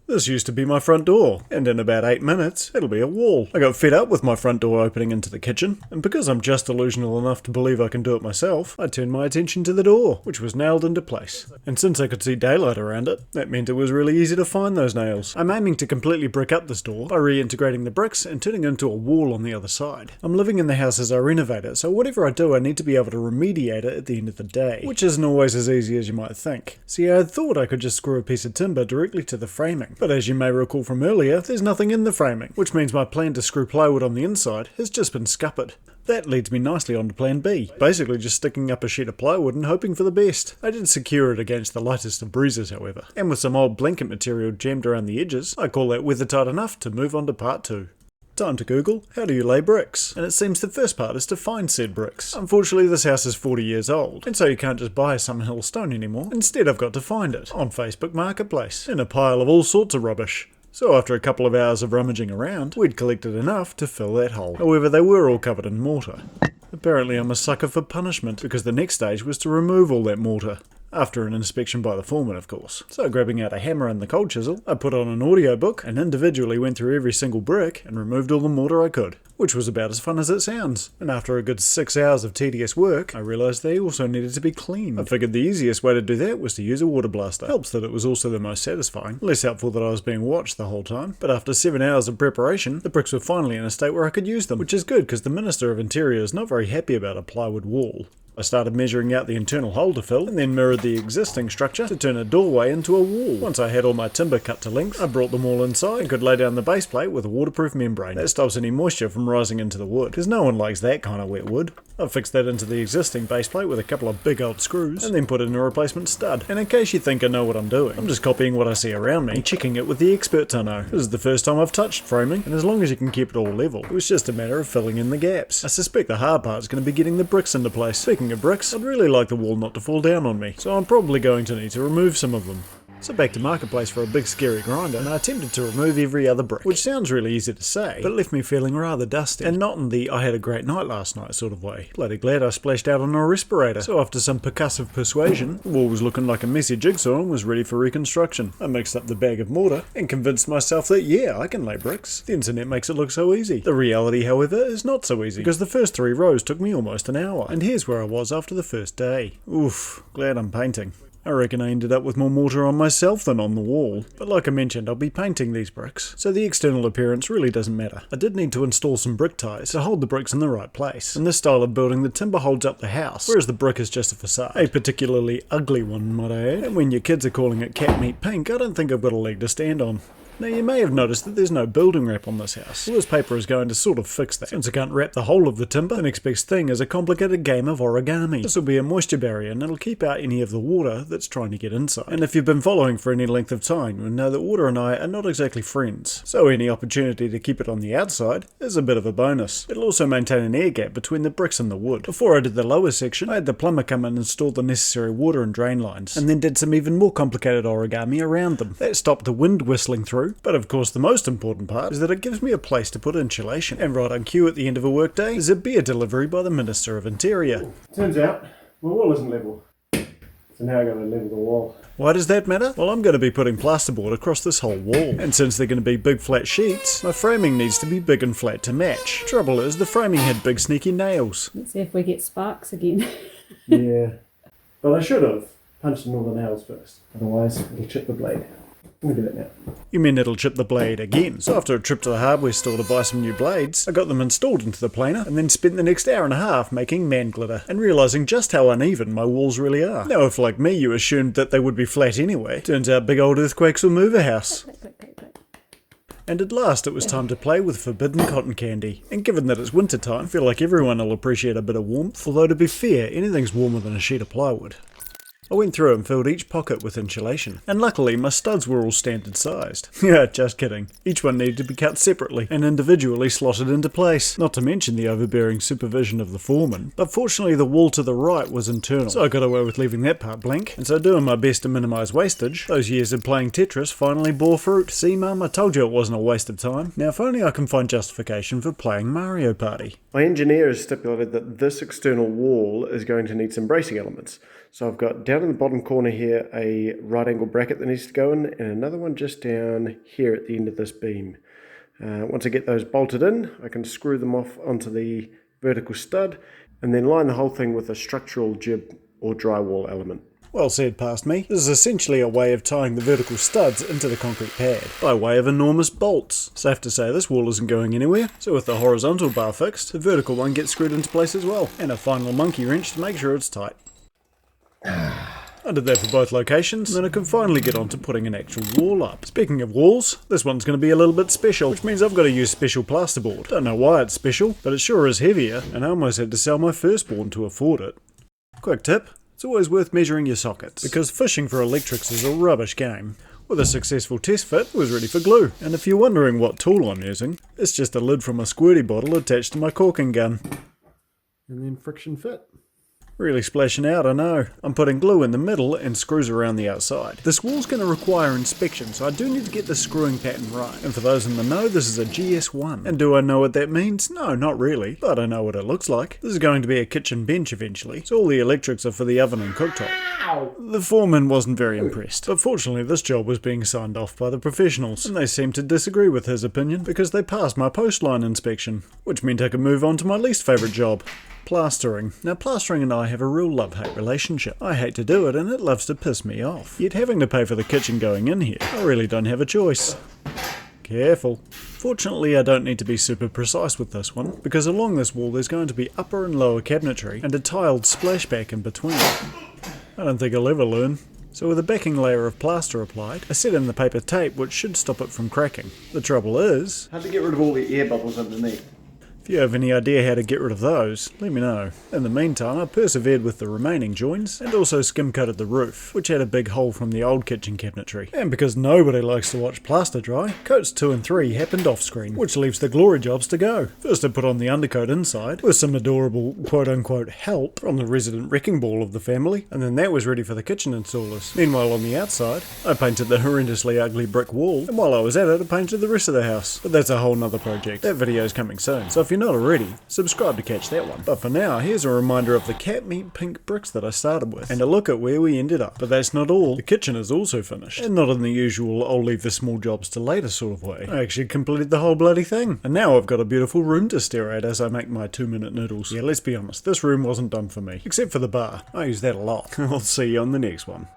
This used to be my front door, and in about 8 minutes, it'll be a wall. I got fed up with my front door opening into the kitchen, and because I'm just delusional enough to believe I can do it myself, I turned my attention to the door, which was nailed into place. And since I could see daylight around it, that meant it was really easy to find those nails. I'm aiming to completely brick up this door by reintegrating the bricks and turning it into a wall on the other side. I'm living in the house as I renovate it, so whatever I do I need to be able to remediate it at the end of the day, which isn't always as easy as you might think. See, I thought I could just screw a piece of timber directly to the framing, but as you may recall from earlier, there's nothing in the framing, which means my plan to screw plywood on the inside has just been scuppered. That leads me nicely on to plan B, basically just sticking up a sheet of plywood and hoping for the best. I did secure it against the lightest of breezes however, and with some old blanket material jammed around the edges, I call that weather tight enough to move on to part 2. Time to Google, how do you lay bricks? And it seems the first part is to find said bricks. Unfortunately this house is 40 years old, and so you can't just buy some hill stone anymore. Instead I've got to find it, on Facebook Marketplace, in a pile of all sorts of rubbish. So after a couple of hours of rummaging around, we'd collected enough to fill that hole. However, they were all covered in mortar. Apparently I'm a sucker for punishment, because the next stage was to remove all that mortar. After an inspection by the foreman, of course. So grabbing out a hammer and the cold chisel, I put on an audiobook and individually went through every single brick and removed all the mortar I could. Which was about as fun as it sounds. And after a good 6 hours of tedious work, I realised they also needed to be cleaned. I figured the easiest way to do that was to use a water blaster. Helps that it was also the most satisfying. Less helpful that I was being watched the whole time. But after 7 hours of preparation, the bricks were finally in a state where I could use them. Which is good because the Minister of Interior is not very happy about a plywood wall. I started measuring out the internal hole to fill, and then mirrored the existing structure to turn a doorway into a wall. Once I had all my timber cut to length, I brought them all inside and could lay down the base plate with a waterproof membrane. That stops any moisture from rising into the wood, because no one likes that kind of wet wood. I fixed that into the existing base plate with a couple of big old screws, and then put in a replacement stud. And in case you think I know what I'm doing, I'm just copying what I see around me and checking it with the experts I know. This is the first time I've touched framing, and as long as you can keep it all level, it was just a matter of filling in the gaps. I suspect the hard part is going to be getting the bricks into place. Speaking of bricks, I'd really like the wall not to fall down on me, so I'm probably going to need to remove some of them. So back to Marketplace for a big scary grinder, and I attempted to remove every other brick, which sounds really easy to say, but left me feeling rather dusty, and not in the I had a great night last night sort of way. Bloody glad I splashed out on a respirator. So after some percussive persuasion, the wall was looking like a messy jigsaw and was ready for reconstruction. I mixed up the bag of mortar, and convinced myself that yeah, I can lay bricks. The internet makes it look so easy. The reality, however, is not so easy, because the first 3 rows took me almost an hour, and here's where I was after the first day. Oof, glad I'm painting. I reckon I ended up with more mortar on myself than on the wall. But like I mentioned, I'll be painting these bricks, so the external appearance really doesn't matter. I did need to install some brick ties to hold the bricks in the right place. In this style of building, the timber holds up the house, whereas the brick is just a facade. A particularly ugly one, might I add. And when your kids are calling it cat meat pink, I don't think I've got a leg to stand on. Now you may have noticed that there's no building wrap on this house. Well, this paper is going to sort of fix that. Since I can't wrap the whole of the timber, the next best thing is a complicated game of origami. This will be a moisture barrier and it'll keep out any of the water that's trying to get inside. And if you've been following for any length of time, you'll know that water and I are not exactly friends. So any opportunity to keep it on the outside is a bit of a bonus. It'll also maintain an air gap between the bricks and the wood. Before I did the lower section, I had the plumber come in and install the necessary water and drain lines, and then did some even more complicated origami around them. That stopped the wind whistling through, but of course the most important part is that it gives me a place to put insulation. And right on cue at the end of a workday is a beer delivery by the Minister of Interior. Turns out my wall isn't level, so now I've got to level the wall. Why does that matter? Well, I'm going to be putting plasterboard across this whole wall, and since they're going to be big flat sheets, my framing needs to be big and flat to match. Trouble is, the framing had big sneaky nails. Let's see if we get sparks again. Yeah, but I should have punched in all the nails first, otherwise it'll chip the blade. We'll do it now. You mean it'll chip the blade again? So after a trip to the hardware store to buy some new blades, I got them installed into the planer and then spent the next hour and a half making man glitter and realising just how uneven my walls really are. Now if like me you assumed that they would be flat anyway, turns out big old earthquakes will move a house. And at last it was time to play with forbidden cotton candy. And given that it's winter time, I feel like everyone will appreciate a bit of warmth, although to be fair, anything's warmer than a sheet of plywood. I went through and filled each pocket with insulation, and luckily my studs were all standard sized. Yeah, just kidding. Each one needed to be cut separately and individually slotted into place, not to mention the overbearing supervision of the foreman. But fortunately the wall to the right was internal, so I got away with leaving that part blank, and so doing my best to minimise wastage, those years of playing Tetris finally bore fruit. See mum, I told you it wasn't a waste of time. Now if only I can find justification for playing Mario Party. My engineer has stipulated that this external wall is going to need some bracing elements. So I've got down in the bottom corner here a right angle bracket that needs to go in, and another one just down here at the end of this beam. Once I get those bolted in, I can screw them off onto the vertical stud and then line the whole thing with a structural jib or drywall element. Well said past me. This is essentially a way of tying the vertical studs into the concrete pad, by way of enormous bolts. Safe to say this wall isn't going anywhere, so with the horizontal bar fixed, the vertical one gets screwed into place as well, and a final monkey wrench to make sure it's tight. I did that for both locations, and then I can finally get on to putting an actual wall up. Speaking of walls, this one's going to be a little bit special, which means I've got to use special plasterboard. Don't know why it's special, but it sure is heavier, and I almost had to sell my firstborn to afford it. Quick tip, it's always worth measuring your sockets, because fishing for electrics is a rubbish game. With a successful test fit, I was ready for glue. And if you're wondering what tool I'm using, it's just a lid from a squirty bottle attached to my caulking gun. And then friction fit. Really splashing out, I know. I'm putting glue in the middle and screws around the outside. This wall's going to require inspection, so I do need to get the screwing pattern right. And for those in the know, this is a GS1. And do I know what that means? No, not really, but I know what it looks like. This is going to be a kitchen bench eventually, so all the electrics are for the oven and cooktop. The foreman wasn't very impressed, but fortunately this job was being signed off by the professionals, and they seemed to disagree with his opinion because they passed my post-line inspection, which meant I could move on to my least favourite job. Plastering. Now plastering and I have a real love-hate relationship. I hate to do it and it loves to piss me off. Yet having to pay for the kitchen going in here, I really don't have a choice. Careful. Fortunately I don't need to be super precise with this one, because along this wall there's going to be upper and lower cabinetry and a tiled splashback in between. I don't think I'll ever learn. So with a backing layer of plaster applied, I set in the paper tape which should stop it from cracking. The trouble is, How to get rid of all the air bubbles underneath? if you have any idea how to get rid of those, let me know. In the meantime, I persevered with the remaining joins, and also skim coated the roof, which had a big hole from the old kitchen cabinetry. And because nobody likes to watch plaster dry, coats 2 and 3 happened off screen, which leaves the glory jobs to go. First I put on the undercoat inside, with some adorable quote-unquote help from the resident wrecking ball of the family, and then that was ready for the kitchen installers. Meanwhile on the outside, I painted the horrendously ugly brick wall, and while I was at it I painted the rest of the house. But that's a whole nother project. That video's coming soon, so if you're not already, subscribe to catch that one. But for now, here's a reminder of the cat meat pink bricks that I started with, and a look at where we ended up. But that's not all. The kitchen is also finished, and not in the usual I'll leave the small jobs to later sort of way. I actually completed the whole bloody thing, and now I've got a beautiful room to stare at as I make my 2-minute noodles. Yeah, let's be honest, this room wasn't done for me, except for the bar. I use that a lot. I'll see you on the next one.